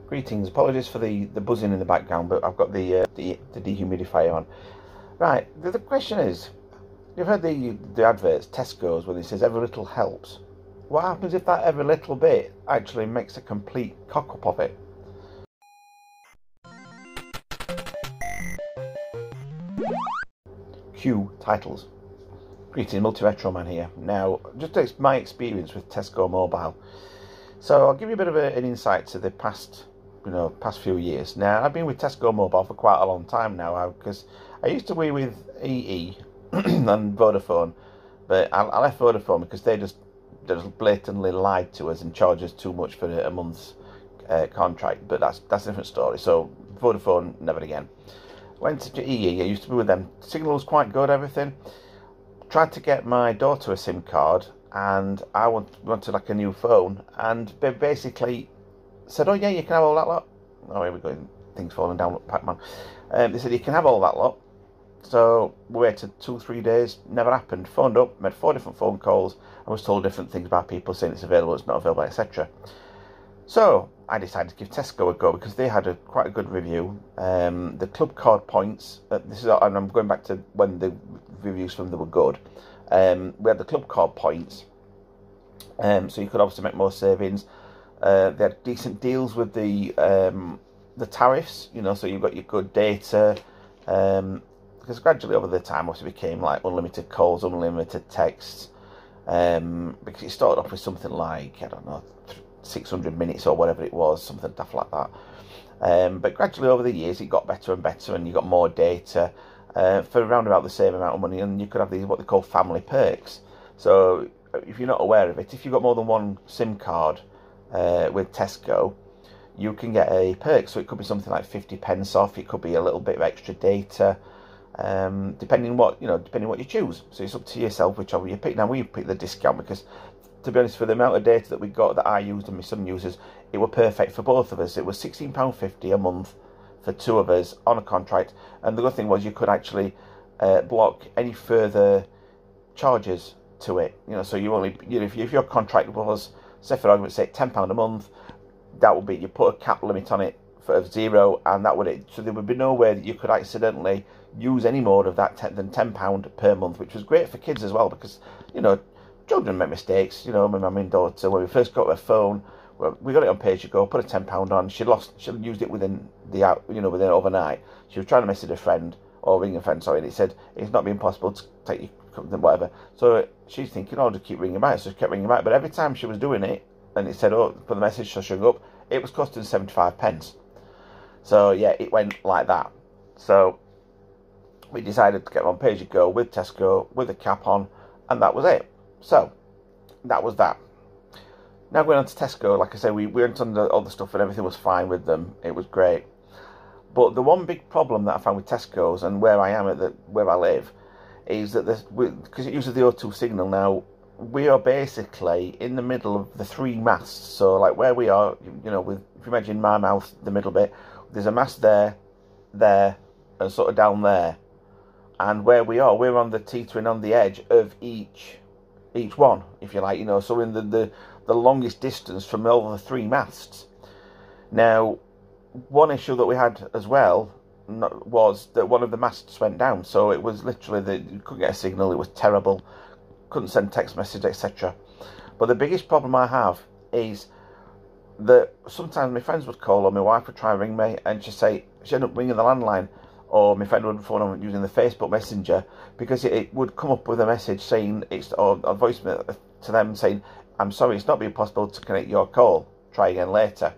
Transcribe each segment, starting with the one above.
Greetings, apologies for the buzzing in the background, but I've got the dehumidifier on. Right, the question is, you've heard the adverts, Tesco's, where it says every little helps. What happens if that every little bit actually makes a complete cock-up of it? Cue titles. Greetings, Multi-Retro Man here. Now, just my experience with Tesco Mobile. So I'll give you a bit of an insight to the past few years. Now, I've been with Tesco Mobile for quite a long time now, because I used to be with EE and Vodafone, but I left Vodafone because they just blatantly lied to us and charged us too much for a month's contract. But that's a different story. So Vodafone, never again. Went to EE. I used to be with them. Signal was quite good, everything. Tried to get my daughter a SIM card, and I wanted like a new phone, and they basically said, "Oh yeah, you can have all that lot." Oh, here we go, things falling down, Pac-Man. They said you can have all that lot. So we waited 2-3 days, never happened. Phoned up, made 4 different phone calls, and was told different things about people saying it's available, it's not available, etc. So I decided to give Tesco a go because they had quite a good review. The clubcard points. And I'm going back to when the reviews from them were good. We had the clubcard points, so you could obviously make more savings. They had decent deals with the tariffs, so you've got your good data. Because gradually over the time, obviously became like unlimited calls, unlimited texts. Because it started off with something like, I don't know, 600 minutes or whatever it was, something daft like that. But gradually over the years, it got better and better, and you got more data for around about the same amount of money, and you could have these what they call family perks. So if you're not aware of it, if you've got more than one SIM card with Tesco, you can get a perk. So it could be something like 50p off. It could be a little bit of extra data, depending what you choose. So it's up to yourself whichever you pick. Now we picked the discount because, to be honest, for the amount of data that we got, that I used and my son uses, it were perfect for both of us. It was £16.50 a month for 2 of us on a contract, and the good thing was you could actually block any further charges to it. So you only, if your contract was, say for argument's sake, £10 a month, that would be, you put a cap limit on it for 0, and that would it. So there would be no way that you could accidentally use any more of that than £10 per month, which was great for kids as well, because children make mistakes. My mum and daughter, when we first got her phone, we got it on pay-as-you-go, put a £10 on. She used it within within overnight. She was trying to message a friend or ring a friend, sorry, and it said it's not been possible to take you whatever. So she's thinking, oh, just keep ringing back. So she kept ringing back, but every time she was doing it, and it said, oh, put the message, so she hung up, it was costing 75p. So yeah, it went like that. So we decided to get on pay-as-you-go with Tesco with a cap on, and that was it. So that was that. Now going on to Tesco, like I say, we went on all the stuff and everything was fine with them. It was great. But the one big problem that I found with Tesco's, and where I am where I live, is that because it uses the O2 signal now, we are basically in the middle of the 3 masts. So like where we are, if you imagine my mouth, the middle bit, there's a mast there, and sort of down there. And where we are, we're on the teetering on the edge of each one, if you like, so in the longest distance from all the 3 masts. Now, one issue that we had as well was that one of the masts went down, so it was literally you couldn't get a signal. It was terrible, couldn't send text message, etc. But the biggest problem I have is that sometimes my friends would call, or my wife would try and ring me, and she'd end up ringing the landline, or my friend would phone on using the Facebook Messenger, because it would come up with a message saying or a voicemail to them saying, "I'm sorry, it's not been possible to connect your call. Try again later."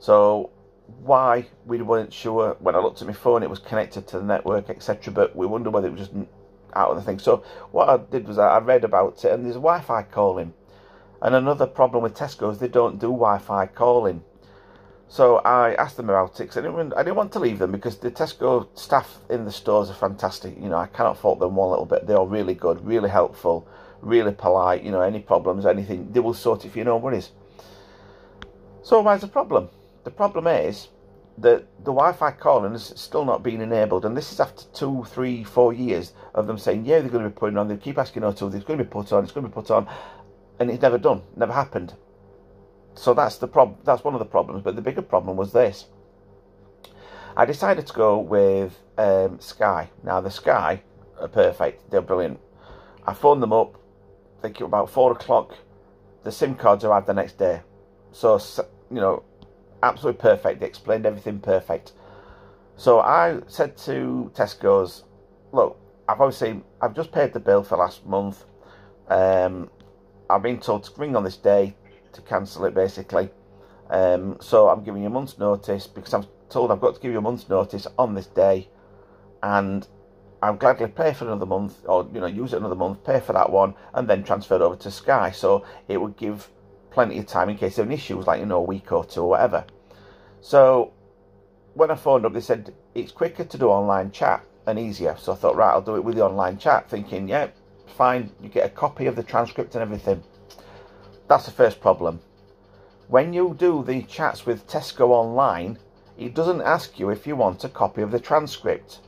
So why, we weren't sure. When I looked at my phone, it was connected to the network, etc. But we wondered whether it was just out of the thing. So what I did was I read about it, and there's Wi-Fi calling. And another problem with Tesco is they don't do Wi-Fi calling. So I asked them about it, because I didn't want to leave them, because the Tesco staff in the stores are fantastic. I cannot fault them one little bit. They are really good, really helpful, really polite. Any problems, anything, they will sort it for you, no worries. So why's the problem? The problem is that the Wi-Fi calling has still not been enabled, and this is after 2, 3, 4 years of them saying, yeah, they're going to be putting on, they keep asking O2, it's going to be put on, and it's never done, never happened. So that's the problem. That's one of the problems. But the bigger problem was this. I decided to go with Sky. Now the Sky are perfect. They're brilliant. I phoned them up. I think it was about 4 o'clock. The SIM cards arrived the next day. So, you know, absolutely perfect. They explained everything perfect. So I said to Tesco's, look, I've just paid the bill for last month. I've been told to ring on this day to cancel it, basically. So I'm giving you a month's notice, because I'm told I've got to give you a month's notice on this day, and I'll gladly pay for another month, or, you know, use it another month, pay for that one, and then transfer it over to Sky. So it would give plenty of time in case of any issues, like, you know, a week or two or whatever. So when I phoned up, they said it's quicker to do online chat and easier. So I thought, right, I'll do it with the online chat, thinking, yeah, fine, you get a copy of the transcript and everything. That's the first problem. When you do the chats with Tesco online, it doesn't ask you if you want a copy of the transcript.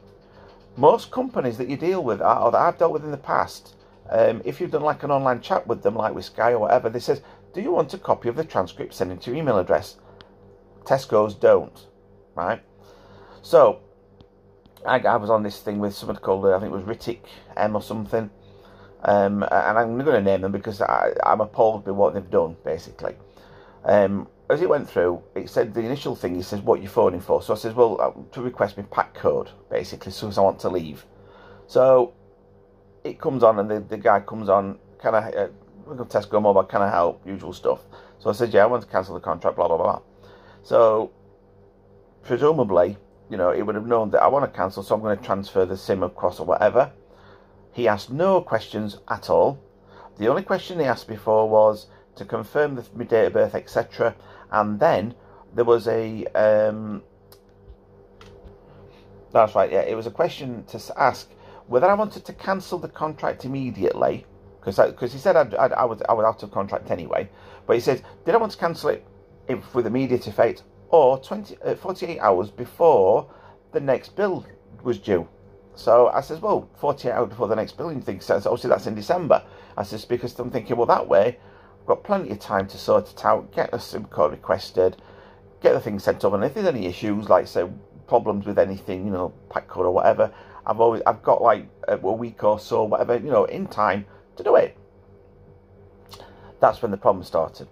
Most companies that you deal with, or that I've dealt with in the past, if you've done like an online chat with them, like with Sky or whatever, they says, do you want a copy of the transcript sent into your email address? Tesco's don't, right? So I was on this thing with someone called, I think it was Rittic M or something, and I'm going to name them because I'm appalled by what they've done, basically. As it went through, it said the initial thing, he says, what are you phoning for? So I says, well, to request my pack code, basically, as soon as I want to leave. So it comes on, and the guy comes on, can I, Tesco Mobile, can I help? Usual stuff. So I said, yeah, I want to cancel the contract, blah, blah, blah. So presumably, you know, he would have known that I want to cancel, so I'm going to transfer the SIM across or whatever. He asked no questions at all. The only question he asked before was to confirm my date of birth, etc. And then there was a that's right, yeah, it was a question to ask whether I wanted to cancel the contract immediately, because he said I was out of contract anyway. But he said, did I want to cancel it with immediate effect, or 48 hours before the next bill was due? So I says, well, 48 hours before the next billing thing says, obviously that's in December. I says, because I'm thinking, well, that way I've got plenty of time to sort it out, get a SIM card requested, get the thing sent over, and if there's any issues, like say problems with anything, you know, pack code or whatever, I've got like a week or so, whatever, you know, in time to do it. That's when the problem started.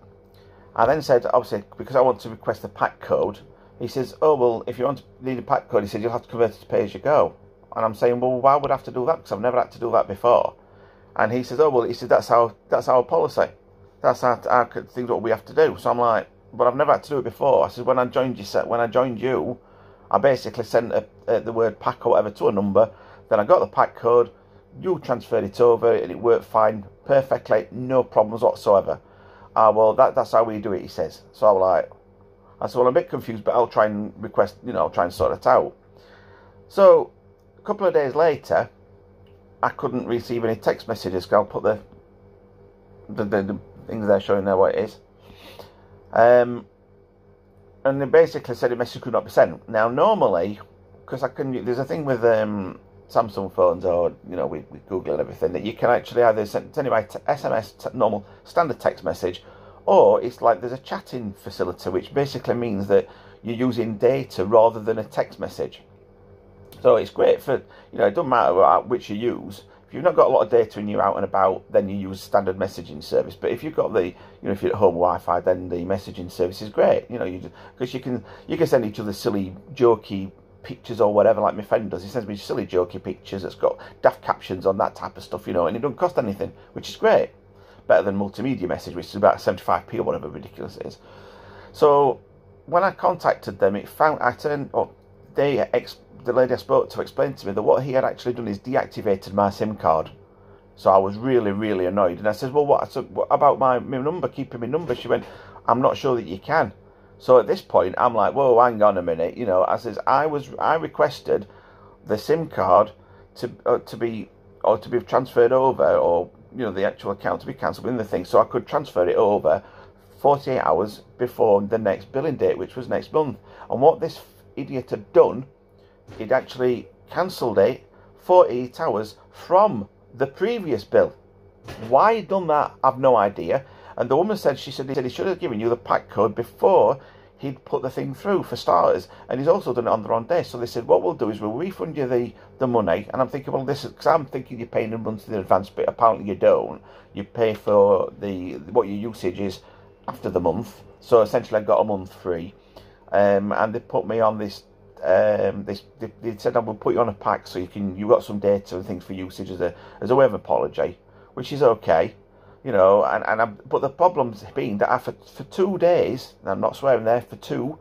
I then said, obviously, because I want to request the pack code, he says, oh, well, if you need a pack code, he said, you'll have to convert it to pay as you go. And I'm saying, well, why would I have to do that? Because I've never had to do that before. And he says, oh, well, he said, that's our policy. That's our things what we have to do. So I'm like, but I've never had to do it before. I said, when I joined you, I basically sent the word pack or whatever to a number. Then I got the pack code. You transferred it over, and it worked fine, perfectly, no problems whatsoever. Well, that's how we do it, he says. So I said, well, I'm a bit confused, but I'll try and request, you know, I'll try and sort it out. So a couple of days later, I couldn't receive any text messages, because I'll put the things there showing there what it is. And they basically said a message could not be sent. Now, normally, because there's a thing with Samsung phones, or, you know, with Google and everything, that you can actually either send by SMS, normal standard text message, or it's like there's a chatting facility, which basically means that you're using data rather than a text message. So it's great for, you know, it doesn't matter which you use. If you've not got a lot of data and you're out and about, then you use standard messaging service. But if you've got the, you know, if you're at home Wi-Fi, then the messaging service is great. You know, because you can send each other silly, jokey pictures or whatever, like my friend does. He sends me silly, jokey pictures that's got daft captions on, that type of stuff, you know, and it doesn't cost anything, which is great. Better than multimedia message, which is about 75p or whatever ridiculous it is. So when I contacted them, the lady I spoke to explained to me that what he had actually done is deactivated my SIM card. So I was really, really annoyed. And I said, well, what about my number, keeping my number? She went, I'm not sure that you can. So at this point, I'm like, whoa, hang on a minute. You know, I says, I requested the SIM card to be transferred over, or, you know, the actual account to be cancelled within the thing, so I could transfer it over 48 hours before the next billing date, which was next month. And what this idiot had done, he'd actually cancelled it 48 hours from the previous bill. Why he'd done that, I've no idea. And the woman said, he should have given you the pack code before he'd put the thing through, for starters, and he's also done it on the wrong day. So they said, what we'll do is we'll refund you the money. And I'm thinking, well, this is because I'm thinking you're paying a month in advance, but apparently you don't. You pay for what your usage is after the month. So essentially, I got a month free, and they put me on this. They said I will put you on a pack so you got some data and things for usage as a way of apology, which is okay. You know, but the problem's been that for 2 days, and I'm not swearing there, for two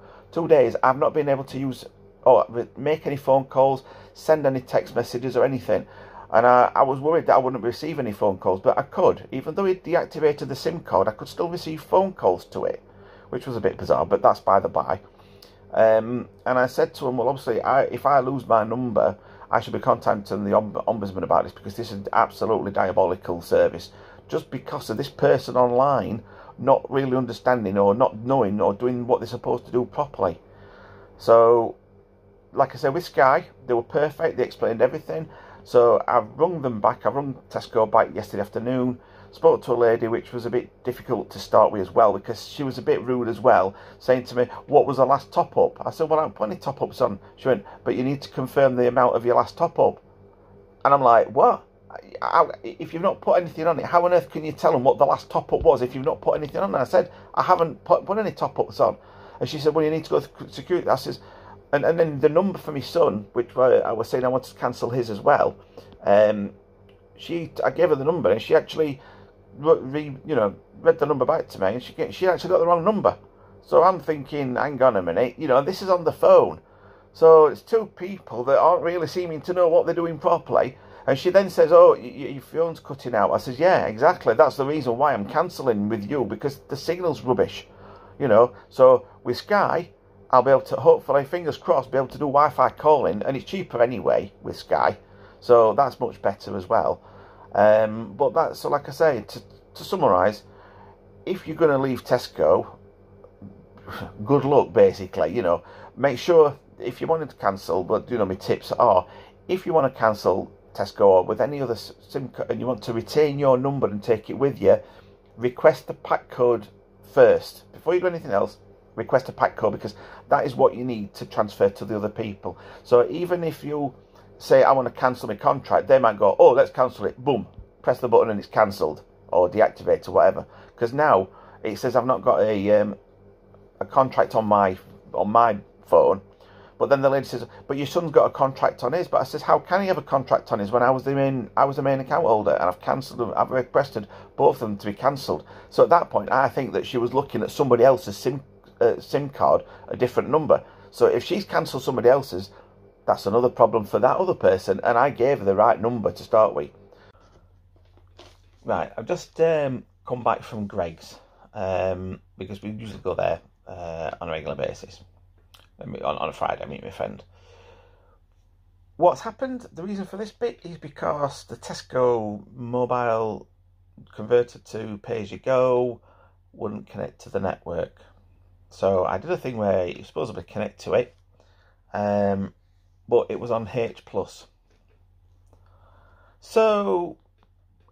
days, I've not been able to use or make any phone calls, send any text messages or anything. And I was worried that I wouldn't receive any phone calls, but I could. Even though it deactivated the SIM card, I could still receive phone calls to it, which was a bit bizarre, but that's by the by. And I said to him, well, obviously, if I lose my number, I should be contacting the Ombudsman about this, because this is absolutely diabolical service. Just because of this person online not really understanding or not knowing or doing what they're supposed to do properly. So, like I said, with Sky, they were perfect. They explained everything. So I've rung them back. I rung Tesco back yesterday afternoon. Spoke to a lady, which was a bit difficult to start with as well, because she was a bit rude as well, saying to me, what was the last top-up? I said, well, I don't put any top-ups on. She went, but you need to confirm the amount of your last top-up. And I'm like, what? If you've not put anything on it, how on earth can you tell them what the last top-up was if you've not put anything on? And I said, I haven't put any top-ups on. And she said, well, you need to go to security. I says, and then the number for my son, which I was saying I wanted to cancel his as well, I gave her the number, and she actually read the number back to me, and she actually got the wrong number. So I'm thinking, hang on a minute, this is on the phone. So it's two people that aren't really seeming to know what they're doing properly. And she then says, oh, your phone's cutting out. I says, yeah, exactly. That's the reason why I'm cancelling with you, because the signal's rubbish. So with Sky, I'll be able to, hopefully, fingers crossed, be able to do Wi-Fi calling. And it's cheaper anyway with Sky. So that's much better as well. So like I say, to summarise, if you're going to leave Tesco, good luck, basically. Make sure, if you wanted to cancel, but my tips are, if you want to cancel Tesco or with any other SIM card and you want to retain your number and take it with you, request the pack code first. Before you do anything else, request a pack code, because that is what you need to transfer to the other people. So even if you say, I want to cancel my contract, they might go, oh, let's cancel it. Boom, press the button and it's cancelled, or deactivate or whatever. Because now it says I've not got a contract on my phone. But then the lady says, but your son's got a contract on his. But I says, how can he have a contract on his when I was the main account holder, and I've cancelled them. I've requested both of them to be cancelled. So at that point, I think that she was looking at somebody else's SIM card, a different number. So if she's cancelled somebody else's, that's another problem for that other person. And I gave her the right number to start with. Right, I've just come back from Greg's, because we usually go there on a regular basis. On a Friday, I meet my friend. What's happened, the reason for this bit, is because the Tesco Mobile converted to pay-as-you-go wouldn't connect to the network. So I did a thing where you supposedly connect to it, but it was on H+. So,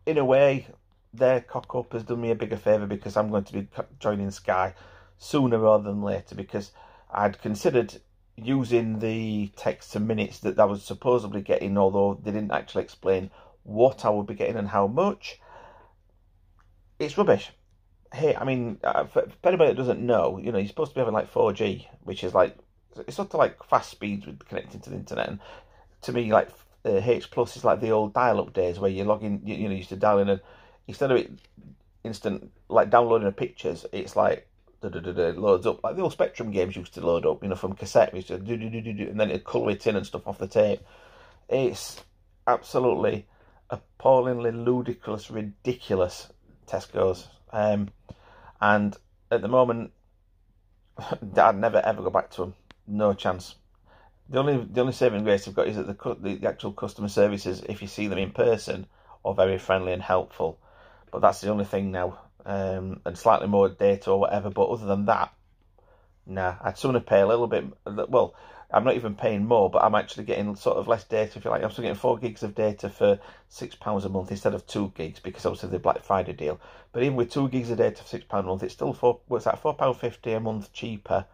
in a way, their cock-up has done me a bigger favour, because I'm going to be joining Sky sooner rather than later, because I'd considered using the texts and minutes that I was supposedly getting, although they didn't actually explain what I would be getting and how much. It's rubbish. Hey, I memean, for anybody that doesn't know, you're supposed to be having like 4G, which is like, it's sort of like fast speeds with connecting to the internet. And to me, like H+ is like the old dial-up days where you log in, you used to dial in, and instead of it instant, like downloading the pictures, it's like, loads up, like the old Spectrum games used to load up, from cassette. We used to and then it'd colour it in and stuff off the tape. It's absolutely appallingly ludicrous, ridiculous, Tesco's. And at the moment, I'd never ever go back to them. No chance. The only saving grace I've got is that the actual customer services, if you see them in person, are very friendly and helpful. But that's the only thing now. And slightly more data or whatever, but other than that, nah, I'd sooner pay a little bit. Well, I'm not even paying more, but I'm actually getting sort of less data, if you like. I'm still getting 4 gigs of data for £6 a month instead of 2 gigs, because obviously the Black Friday deal. But even with 2 gigs of data for £6 a month, it's still £4.50 a month cheaper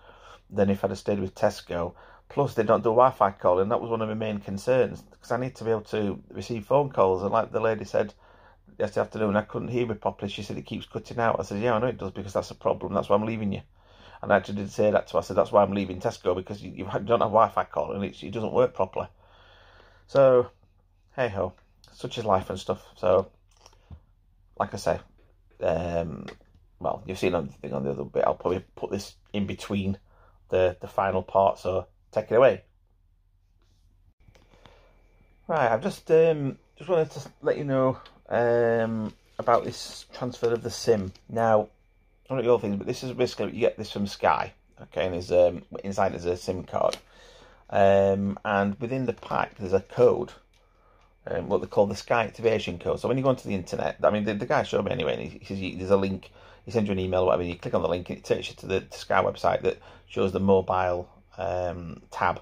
than if I'd have stayed with Tesco. Plus, they don't do Wi-Fi calling. That was one of my main concerns, because I need to be able to receive phone calls. And like the lady said yesterday afternoon, I couldn't hear me properly. She said it keeps cutting out. I said, yeah, I know it does, because that's a problem. That's why I'm leaving you. And I actually did say that to her. I said, that's why I'm leaving Tesco, because you don't have Wi-Fi calling, and it doesn't work properly. So, hey-ho. Such is life and stuff. So, like I say, well, you've seen everything on the other bit. I'll probably put this in between the final part, so take it away. Right, I've just wanted to let you know about this transfer of the SIM. Now, I don't know your things, but this is basically, you get this from Sky, okay, and there's inside there's a SIM card, and within the pack there's a code, what they call the Sky activation code. So when you go onto the internet, I mean, the guy showed me anyway, and he says there's a link, he sends you an email or whatever, and you click on the link and it takes you to the Sky website that shows the mobile tab,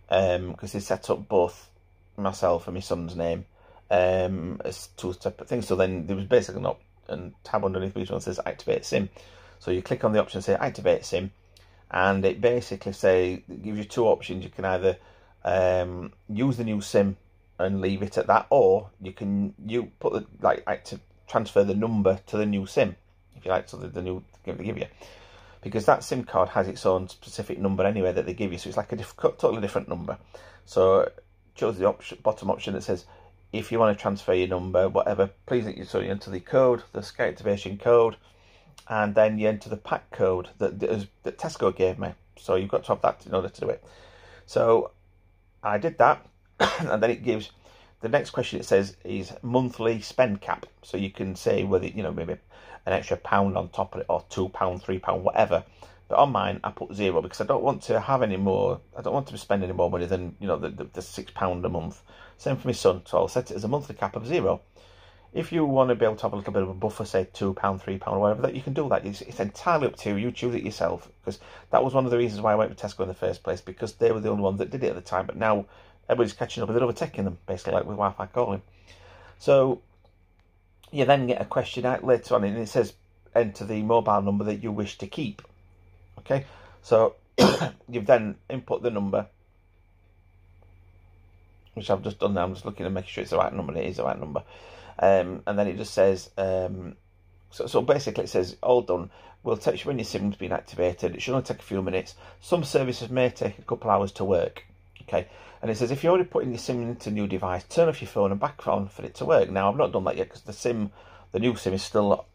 because they set up both myself and my son's name as two separate things. So then there was basically not a tab underneath each one that says activate SIM. So you click on the option say activate SIM, and it basically it gives you two options. You can either use the new SIM and leave it at that, or you can put to transfer the number to the new SIM, if you like, so the new they give you, because that SIM card has its own specific number anyway that they give you, so it's like a totally different number. So choose the bottom option that says, if you want to transfer your number, whatever, please you enter the code, the Sky activation code, and then you enter the pack code that Tesco gave me. So you've got to have that in order to do it. So I did that, and then it gives the next question. It says is monthly spend cap. So you can say whether maybe an extra £1 on top of it, or £2, £3, whatever. But on mine, I put 0 because I don't want to have any more. I don't want to spend any more money than the £6 a month. Same for my son. So I'll set it as a monthly cap of 0. If you want to be able to have a little bit of a buffer, say £2, £3, or whatever, that you can do that. It's entirely up to you. You choose it yourself, because that was one of the reasons why I went with Tesco in the first place, because they were the only ones that did it at the time. But now everybody's catching up, with overtaking them, basically, like with Wi-Fi calling. So you then get a question out later on, and it says enter the mobile number that you wish to keep. Okay, so you've then input the number, which I've just done now. I'm just looking and making sure it's the right number, and it is the right number. And then it just says, so basically it says, all done. We'll text you when your SIM's been activated. It should only take a few minutes. Some services may take a couple hours to work. Okay, and it says, if you're already putting your SIM into a new device, turn off your phone and back on for it to work. Now, I've not done that yet, because the new SIM is still,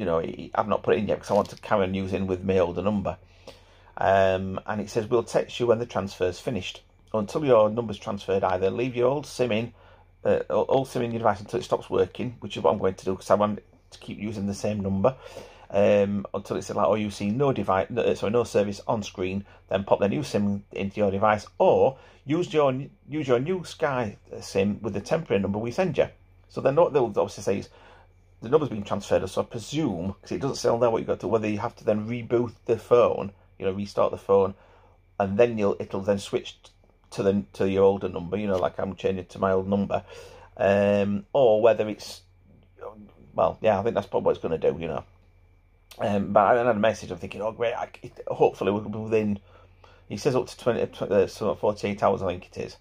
I've not put it in yet, because I want to carry on using with my older number. And it says, we'll text you when the transfer's finished. Until your number's transferred, either leave your old SIM in your device until it stops working, which is what I'm going to do, because I want to keep using the same number, until it's like, you see no service on screen, then pop the new SIM into your device, or use your new Sky SIM with the temporary number we send you. So then what they'll obviously say is, the number's been transferred, so I presume, because it doesn't say on there what you've got to, whether you have to then reboot the phone, restart the phone, and then it'll then switch to your older number, like I'm changing to my old number, or whether it's, well, yeah, I think that's probably what it's going to do, but I had a message. I'm thinking, oh great, hopefully we'll be within. He says up to 48 hours, I think it is.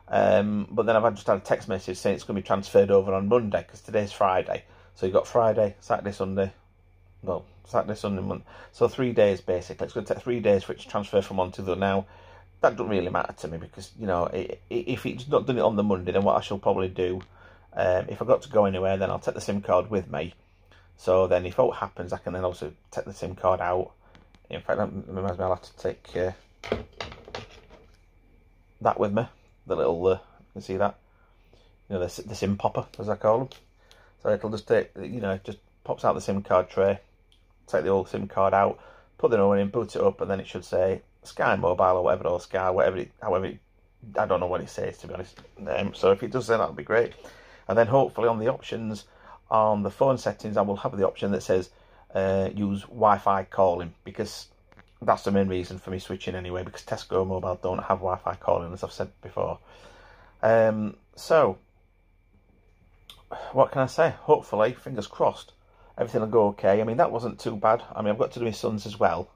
But then I've just had a text message saying it's going to be transferred over on Monday, because today's Friday. So you've got Friday, Saturday, Sunday. Well, Saturday, Sunday, Monday. So 3 days basically. It's going to take 3 days for it to transfer from one to the other. Now, that doesn't really matter to me, because, if it's not done it on the Monday, then what I shall probably do, if I've got to go anywhere, then I'll take the SIM card with me. So then if what happens, I can then also take the SIM card out. In fact, that reminds me, I'll have to take that with me. The little, you can see that, the SIM popper, as I call them. So it'll just take, just pops out the SIM card tray, take the old SIM card out, put the new one in, boot it up, and then it should say Sky Mobile or whatever, or Sky, however, I don't know what it says, to be honest. So if it does say that, that'll be great. And then hopefully on the options, on the phone settings, I will have the option that says use Wi-Fi calling, because that's the main reason for me switching anyway, because Tesco Mobile don't have Wi-Fi calling, as I've said before. So, what can I say? Hopefully, fingers crossed, everything will go okay. I mean, that wasn't too bad. I mean, I've got to do my son's as well.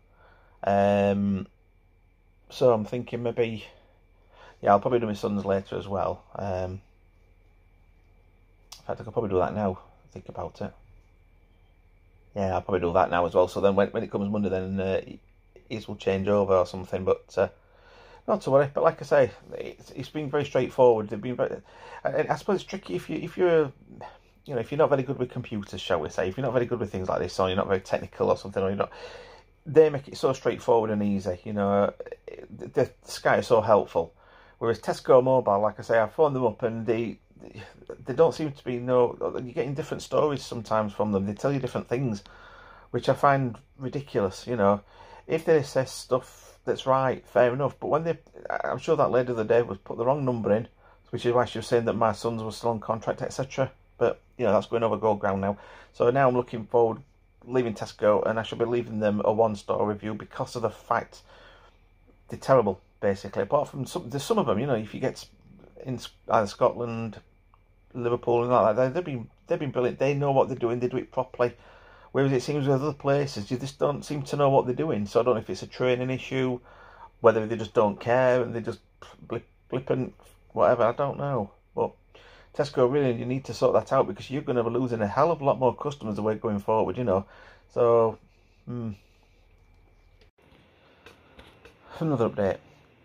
So I'm thinking maybe, yeah, I'll probably do my son's later as well. In fact, I could probably do that now, think about it. Yeah, I'll probably do that now as well. So then when it comes Monday, then his will change over or something. But not to worry. But like I say, it's been very straightforward. They've been very, I suppose it's tricky if you're you know, if you're not very good with computers, shall we say, if you're not very good with things like this, or you're not very technical or something, or you're not, they make it so straightforward and easy. You know, the Sky is so helpful. Whereas Tesco Mobile, like I say, I phoned them up and they don't seem to be, you're getting different stories sometimes from them. They tell you different things, which I find ridiculous. You know, if they say stuff that's right, fair enough. But when I'm sure that lady the other day was put the wrong number in, which is why she was saying that my sons were still on contract, etc. But, you know, that's going over gold ground now. So now I'm looking forward, leaving Tesco, and I should be leaving them a 1-star review because of the fact they're terrible, basically. Apart from there's some of them, you know, if you get in either Scotland, Liverpool and like that, they've been brilliant. They know what they're doing, they do it properly. Whereas it seems with other places, you just don't seem to know what they're doing. So I don't know if it's a training issue, whether they just don't care and they just blip and whatever, I don't know. But Tesco, really, you need to sort that out, because you're going to be losing a hell of a lot more customers the way going forward, you know. So, another update.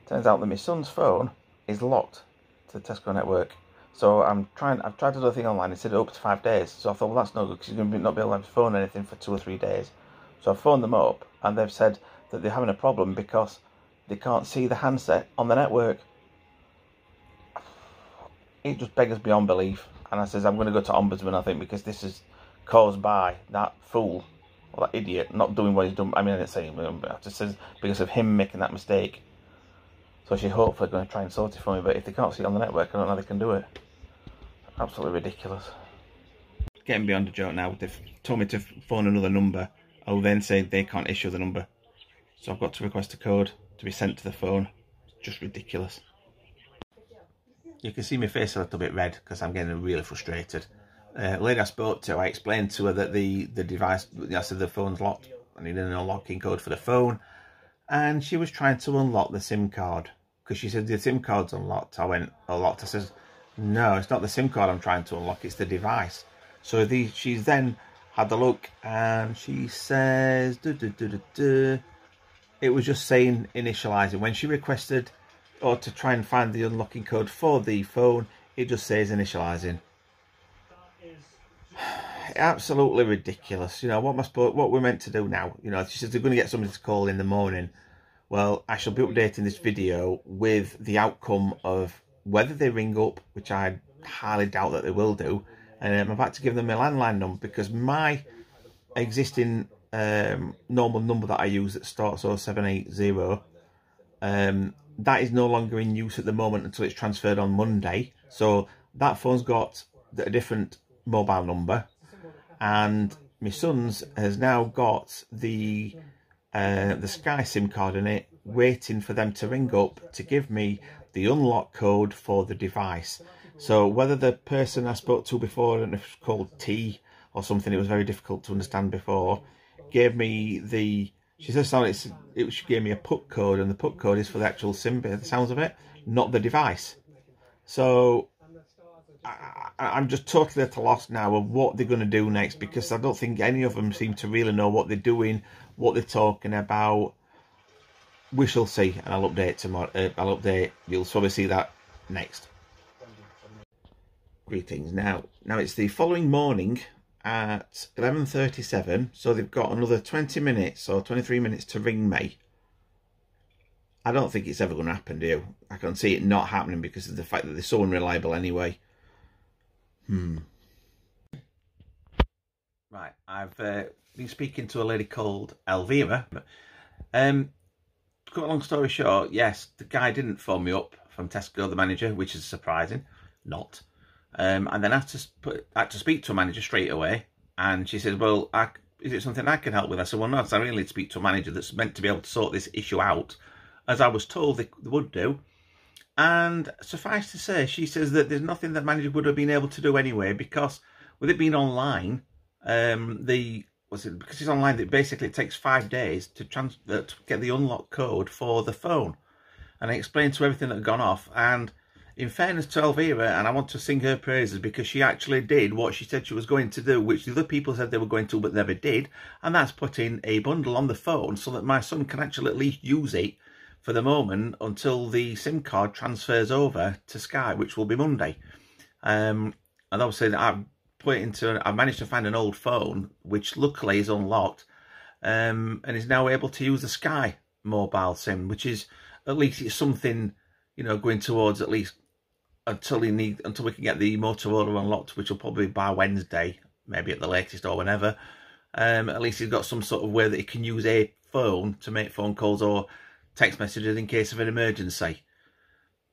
Turns out that my son's phone is locked to the Tesco network. So I've tried to do a thing online. It said up to 5 days. So I thought, well, that's no good, because he's going to not be able to have his phone or anything for 2 or 3 days. So I phoned them up, and they've said that they're having a problem because they can't see the handset on the network. It just beggars beyond belief. And I says, I'm going to go to Ombudsman, I think, because this is caused by that fool, or that idiot, not doing what he's done. I mean, I didn't say him, but I just says because of him making that mistake. So she's hopefully going to try and sort it for me. But if they can't see it on the network, I don't know how they can do it. Absolutely ridiculous. Getting beyond a joke now. They've told me to phone another number. I'll then say they can't issue the number. So I've got to request a code to be sent to the phone. Just ridiculous. You can see my face a little bit red because I'm getting really frustrated. Lady I spoke to, I explained to her that the device, I said the phone's locked. I need an unlocking code for the phone. And she was trying to unlock the SIM card, because she said the SIM card's unlocked. I went, unlocked. I said, no, it's not the SIM card I'm trying to unlock, it's the device. So she's then had the look, and she says, it was just saying initializing. When she requested, or to try and find the unlocking code for the phone, it just says initializing. Absolutely ridiculous. You know, what we're meant to do now? You know, she says they're going to get somebody to call in the morning. Well, I shall be updating this video with the outcome of whether they ring up, which I highly doubt that they will do. And I'm about to give them a landline number, because my existing normal number that I use that starts 0780, that is no longer in use at the moment until it's transferred on Monday. So that phone's got a different mobile number, and my son's has now got the Sky SIM card in it, waiting for them to ring up to give me the unlock code for the device. So whether the person I spoke to before, I don't know if it's called T or something, it was very difficult to understand before, gave me the, she says she gave me a put code, and the put code is for the actual SIM, the sounds of it, not the device. So I'm just totally at a loss now of what they're going to do next, because I don't think any of them seem to really know what they're doing, what they're talking about. We shall see, and I'll update tomorrow. I'll update. You'll probably see that next. Greetings. Now it's the following morning at 11:37, so they've got another 20 minutes or 23 minutes to ring me. I don't think it's ever going to happen, do you? I can see it not happening because of the fact that they're so unreliable anyway. Right, I've been speaking to a lady called Elvira. Cut a long story short, yes, the guy didn't phone me up from Tesco, the manager, which is surprising. And then I had to speak to a manager straight away, and she said, well, is it something I can help with? I said, well, no, so I really need to speak to a manager that's meant to be able to sort this issue out, as I was told they would do. And suffice to say, she says that there's nothing that manager would have been able to do anyway, because with it being online, because it's online, that basically it takes 5 days to get the unlock code for the phone. And I explained to her everything that had gone off, and in fairness to Elvira, and I want to sing her praises, because she actually did what she said she was going to do, which the other people said they were going to but never did, and that's putting a bundle on the phone so that my son can actually at least use it for the moment until the SIM card transfers over to Sky, which will be Monday. And obviously I've managed to find an old phone, which luckily is unlocked, and is now able to use the Sky mobile SIM, which is, at least it's something, you know, going towards, at least until we can get the Motorola unlocked, which will probably be by Wednesday, maybe at the latest or whenever. At least he's got some sort of way that he can use a phone to make phone calls or text messages in case of an emergency.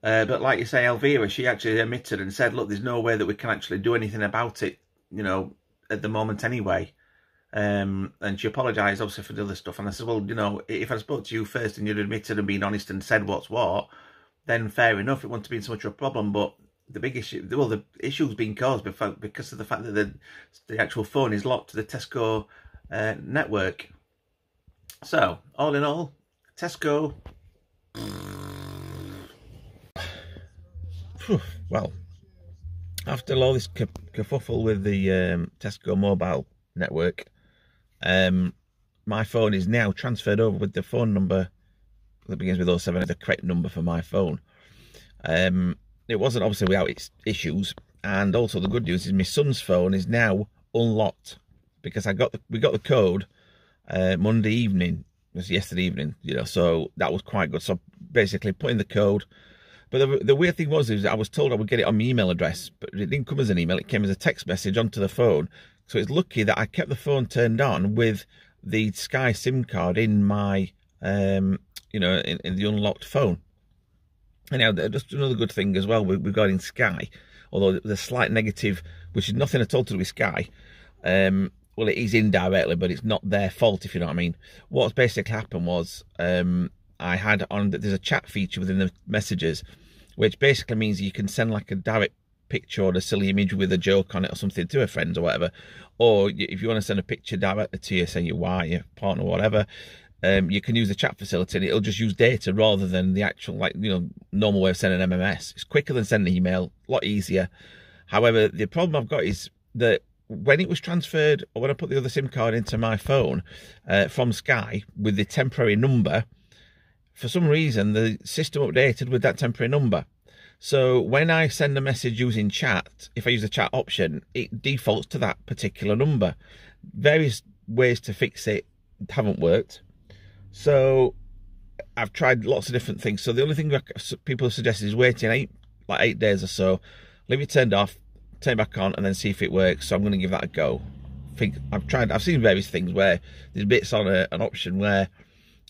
But like you say, Elvira, she actually admitted and said, look, there's no way that we can actually do anything about it, you know, at the moment anyway. And she apologised obviously for the other stuff, and I said, well, you know, if I spoke to you first and you'd admitted and been honest and said what's what, then fair enough, it wouldn't have been so much of a problem. But the big issue, well, the issue's been caused because of the fact that the actual phone is locked to the Tesco network. So all in all, Tesco, well, after all this kerfuffle with the Tesco Mobile network, my phone is now transferred over with the phone number that begins with 07, the correct number for my phone. It wasn't obviously without its issues, and also the good news is my son's phone is now unlocked, because we got the code Monday evening. It was yesterday evening, you know, so that was quite good. So basically put in the code. But the weird thing was I was told I would get it on my email address, but it didn't come as an email. It came as a text message onto the phone. So it's lucky that I kept the phone turned on with the Sky SIM card in my, you know, in the unlocked phone. And now, just another good thing as well regarding Sky, although the slight negative, which is nothing at all to do with Sky, well, it is indirectly, but it's not their fault, if you know what I mean. What's basically happened was, I had on, there's a chat feature within the messages, which basically means you can send like a direct picture or a silly image with a joke on it or something to a friend or whatever. Or if you want to send a picture directly to you, saying your wife, your partner, or whatever, you can use the chat facility and it'll just use data rather than the actual, like, you know, normal way of sending an MMS. It's quicker than sending an email, a lot easier. However, the problem I've got is that when it was transferred, or when I put the other SIM card into my phone from Sky with the temporary number, for some reason the system updated with that temporary number. So when I send a message using chat, if I use the chat option, it defaults to that particular number. Various ways to fix it haven't worked. So I've tried lots of different things. So the only thing people have suggested is waiting 8 days or so, leave it turned off, turn it back on, and then see if it works. So I'm going to give that a go. I've seen various things where there's bits on an option where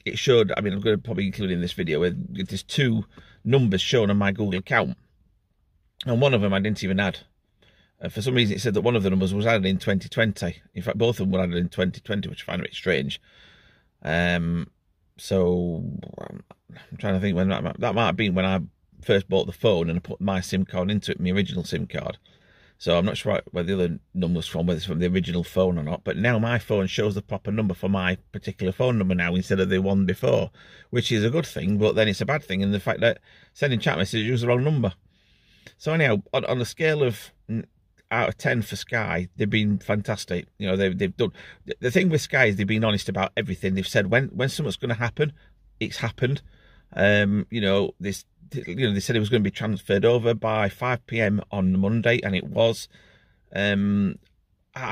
it should, I mean, I'm going to probably include in this video, where there's 2 numbers shown on my Google account, and one of them I didn't even add. For some reason it said that one of the numbers was added in 2020. In fact, both of them were added in 2020, which I find a bit strange. So I'm trying to think when that might have been when I first bought the phone and I put my SIM card into it, my original SIM card. So I'm not sure where the other number's from, whether it's from the original phone or not. But now my phone shows the proper number for my particular phone number now, instead of the one before, which is a good thing. But then it's a bad thing in the fact that sending chat messages use the wrong number. So anyhow, on a scale of out of 10 for Sky, they've been fantastic. You know, they've done, the thing with Sky is they've been honest about everything. They've said when something's going to happen, it's happened. You know, they said it was going to be transferred over by 5 PM on Monday, and it was. I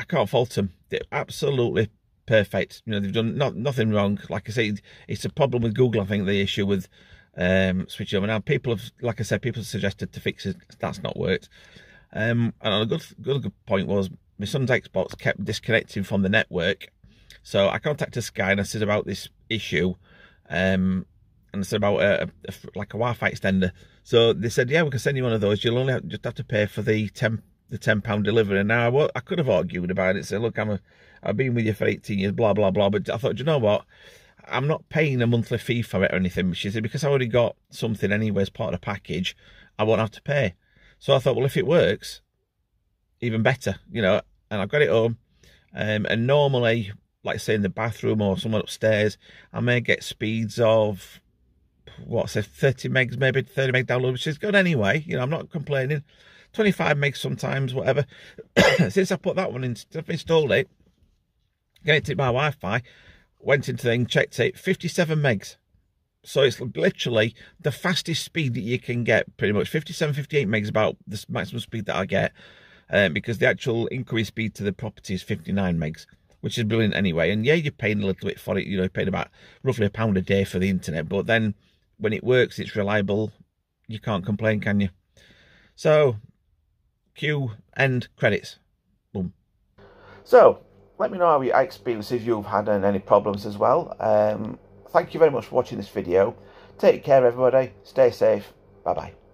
can't fault them. They're absolutely perfect. You know, they've done nothing wrong. Like I say, it's a problem with Google. I think the issue with switching over now. People have, like I said, people have suggested to fix it. That's not worked. And a good point was my son's Xbox kept disconnecting from the network, so I contacted Sky and I said about this issue. And I said about like a Wi-Fi extender. So they said, yeah, we can send you one of those. You'll only just have to pay for the the £10 delivery. Now, I could have argued about it, say, look, I've been with you for 18 years, blah, blah, blah. But I thought, do you know what? I'm not paying a monthly fee for it or anything. She said, because I already got something anyway as part of the package, I won't have to pay. So I thought, well, if it works, even better, you know. And I've got it home. And normally, like say in the bathroom or somewhere upstairs, I may get speeds of, what, say 30 megs, maybe 30 meg download, which is good anyway. You know, I'm not complaining. 25 megs sometimes, whatever. Since I put that one in, I've installed it, connected my Wi-Fi, went into the thing, checked it, 57 megs. So it's literally the fastest speed that you can get, pretty much. 57, 58 megs about the maximum speed that I get, because the actual increased speed to the property is 59 megs, which is brilliant anyway. And yeah, you're paying a little bit for it. You know, you're paying about roughly £1 a day for the internet. But then when it works, it's reliable. You can't complain, can you? So, cue end credits. Boom. So, let me know how your experiences you've had and any problems as well. Thank you very much for watching this video. Take care, everybody. Stay safe. Bye-bye.